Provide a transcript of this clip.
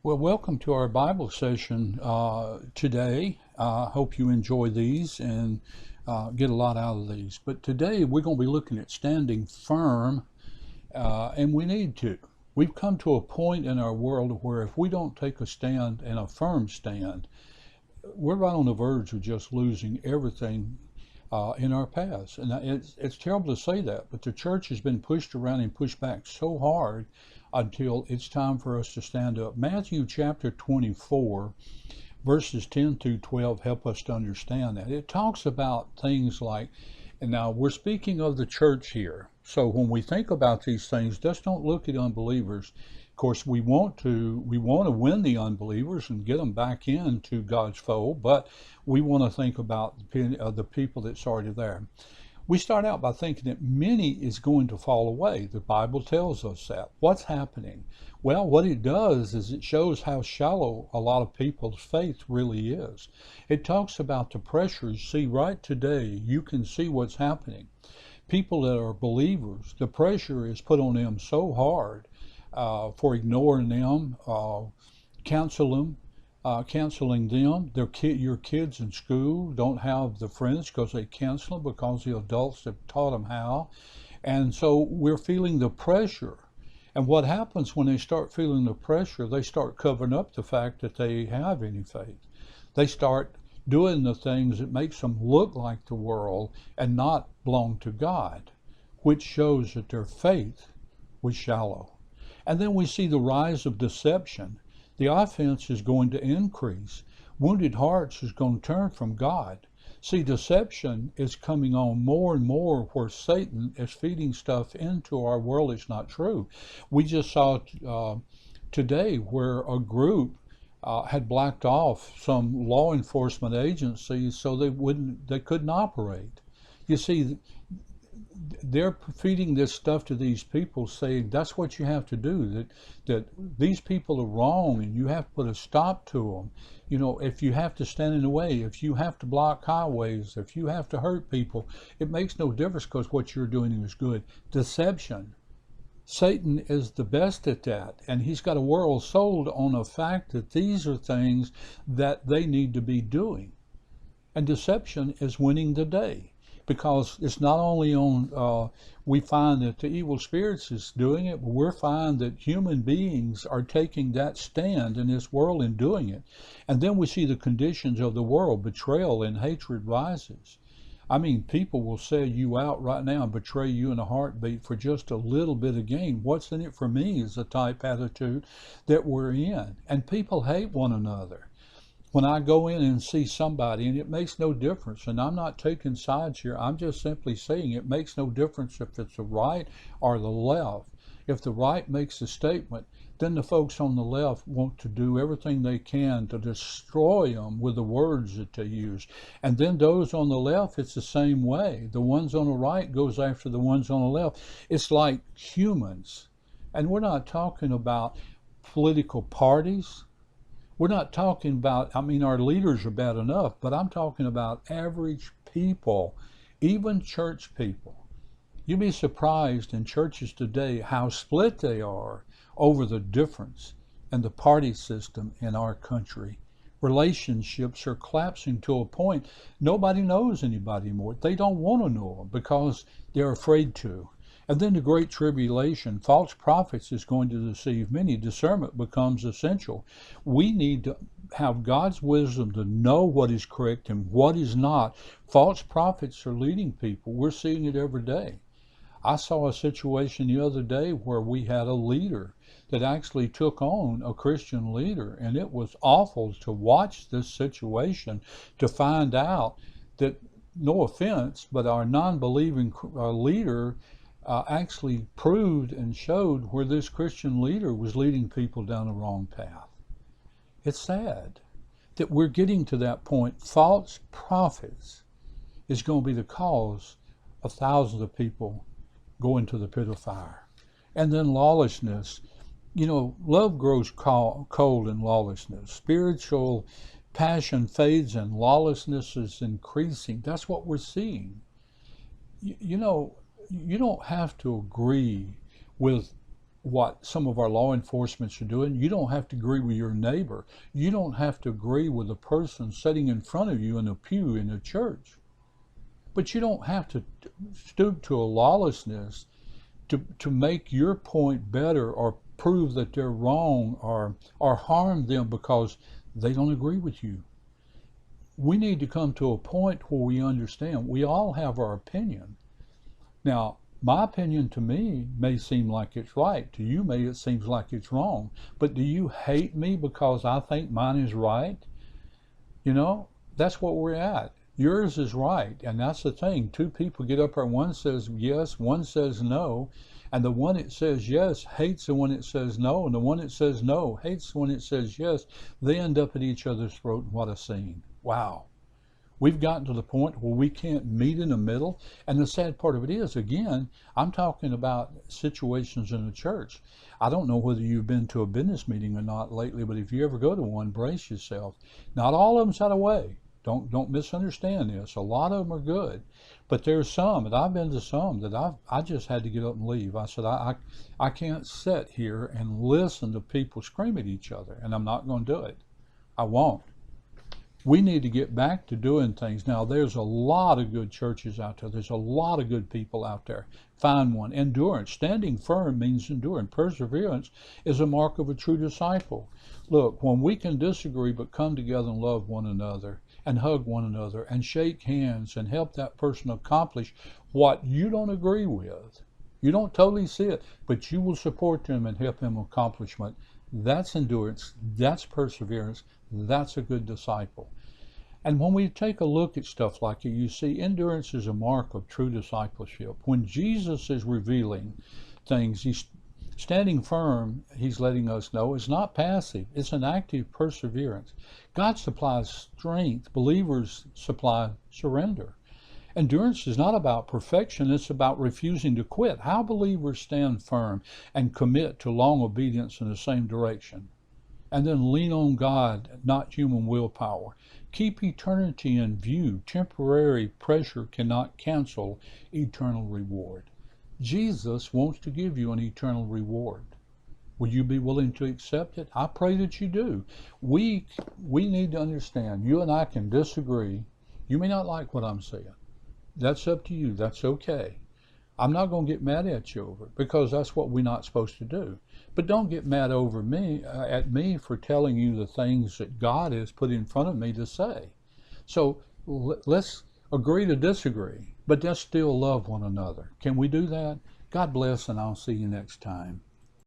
Well, welcome to our Bible session today. I hope you enjoy these and get a lot out of these. But today we're going to be looking at standing firm, and we need to. We've come to a point in our world where if we don't take a stand and a firm stand, we're right on the verge of just losing everything in our past. And it's terrible to say that, but the church has been pushed around and pushed back so hard until it's time for us to stand up. Matthew chapter 24, verses 10 through 12 help us to understand that. It talks about things like, and now we're speaking of the church here. So when we think about these things, just don't look at unbelievers. Of course, we want to win the unbelievers and get them back into God's fold, but we want to think about the people that's already there. We start out by thinking that many is going to fall away. The Bible tells us that. What's happening? Well, what it does is it shows how shallow a lot of people's faith really is. It talks about the pressures. See, right today, you can see what's happening. People that are believers, the pressure is put on them so hard for ignoring them, canceling them. Your kids in school don't have the friends because they cancel them because the adults have taught them how. And so we're feeling the pressure. And what happens when they start feeling the pressure, they start covering up the fact that they have any faith. They start doing the things that makes them look like the world and not belong to God, which shows that their faith was shallow. And then we see the rise of deception. The offense is going to increase. Wounded hearts is going to turn from God. See, deception is coming on more and more where Satan is feeding stuff into our world that's not true. We just saw today where a group had blacked off some law enforcement agencies so they couldn't operate. You see, they're feeding this stuff to these people saying that's what you have to do, that these people are wrong and you have to put a stop to them. You know, if you have to stand in the way, if you have to block highways, if you have to hurt people, it makes no difference because what you're doing is good. Deception. Satan is the best at that, and he's got a world sold on the fact that these are things that they need to be doing. And deception is winning the day because it's not only on, we find that the evil spirits is doing it, but we're finding that human beings are taking that stand in this world and doing it. And then we see the conditions of the world, betrayal and hatred rises. I mean, people will sell you out right now and betray you in a heartbeat for just a little bit of gain. What's in it for me is the type attitude that we're in. And people hate one another. When I go in and see somebody, and it makes no difference, and I'm not taking sides here, I'm just simply saying it makes no difference if it's the right or the left. If the right makes a statement, then the folks on the left want to do everything they can to destroy them with the words that they use. And then those on the left, it's the same way. The ones on the right goes after the ones on the left. It's like humans. And we're not talking about political parties. We're not talking about, I mean, our leaders are bad enough, but I'm talking about average people, even church people. You'd be surprised in churches today how split they are over the difference in the party system in our country. Relationships are collapsing to a point nobody knows anybody anymore. They don't want to know them because they're afraid to. And then the great tribulation, false prophets is going to deceive many. Discernment becomes essential. We need to have God's wisdom to know what is correct and what is not. False prophets are leading people. We're seeing it every day. I saw a situation the other day where we had a leader that actually took on a Christian leader, and it was awful to watch this situation to find out that, no offense, but our non-believing leader actually proved and showed where this Christian leader was leading people down the wrong path. It's sad that we're getting to that point. False prophets is going to be the cause of thousands of people going to the pit of fire. And then lawlessness. You know, love grows cold in lawlessness. Spiritual passion fades and lawlessness is increasing. That's what we're seeing. You know, you don't have to agree with what some of our law enforcements are doing. You don't have to agree with your neighbor. You don't have to agree with the person sitting in front of you in a pew in a church. But you don't have to stoop to a lawlessness to make your point better or prove that they're wrong or harm them because they don't agree with you. We need to come to a point where we understand we all have our opinion. Now, my opinion to me may seem like it's right. To you, maybe it seems like it's wrong. But do you hate me because I think mine is right? You know, that's what we're at. Yours is right, and that's the thing. Two people get up there, one says yes, one says no, and the one that says yes hates the one that says no, and the one that says no hates the one that says yes. They end up at each other's throat, and what a scene. Wow. We've gotten to the point where we can't meet in the middle, and the sad part of it is, again, I'm talking about situations in the church. I don't know whether you've been to a business meeting or not lately, but if you ever go to one, brace yourself. Not all of them's out of the way. Don't misunderstand this. A lot of them are good, but there's some, and I've been to some that I just had to get up and leave. I said I can't sit here and listen to people scream at each other, and I'm not going to do it. I won't. We need to get back to doing things. Now, there's a lot of good churches out there. There's a lot of good people out there. Find one. Endurance. Standing firm means enduring. Perseverance is a mark of a true disciple. Look, when we can disagree but come together and love one another and hug one another and shake hands and help that person accomplish what you don't agree with, you don't totally see it, but you will support them and help them accomplishment. That's endurance. That's perseverance. That's a good disciple. And when we take a look at stuff like it, you see endurance is a mark of true discipleship. When Jesus is revealing things, he's standing firm, he's letting us know it's not passive, it's an active perseverance. God supplies strength, believers supply surrender. Endurance is not about perfection, it's about refusing to quit. How believers stand firm and commit to long obedience in the same direction. And then lean on God, not human willpower. Keep eternity in view. Temporary pressure cannot cancel eternal reward. Jesus wants to give you an eternal reward. Will you be willing to accept it? I pray that you do. We need to understand, you and I can disagree. You may not like what I'm saying. That's up to you. That's okay. I'm not going to get mad at you over it because that's what we're not supposed to do. But don't get mad over me at me for telling you the things that God has put in front of me to say. So let's agree to disagree, but let's still love one another. Can we do that? God bless, and I'll see you next time.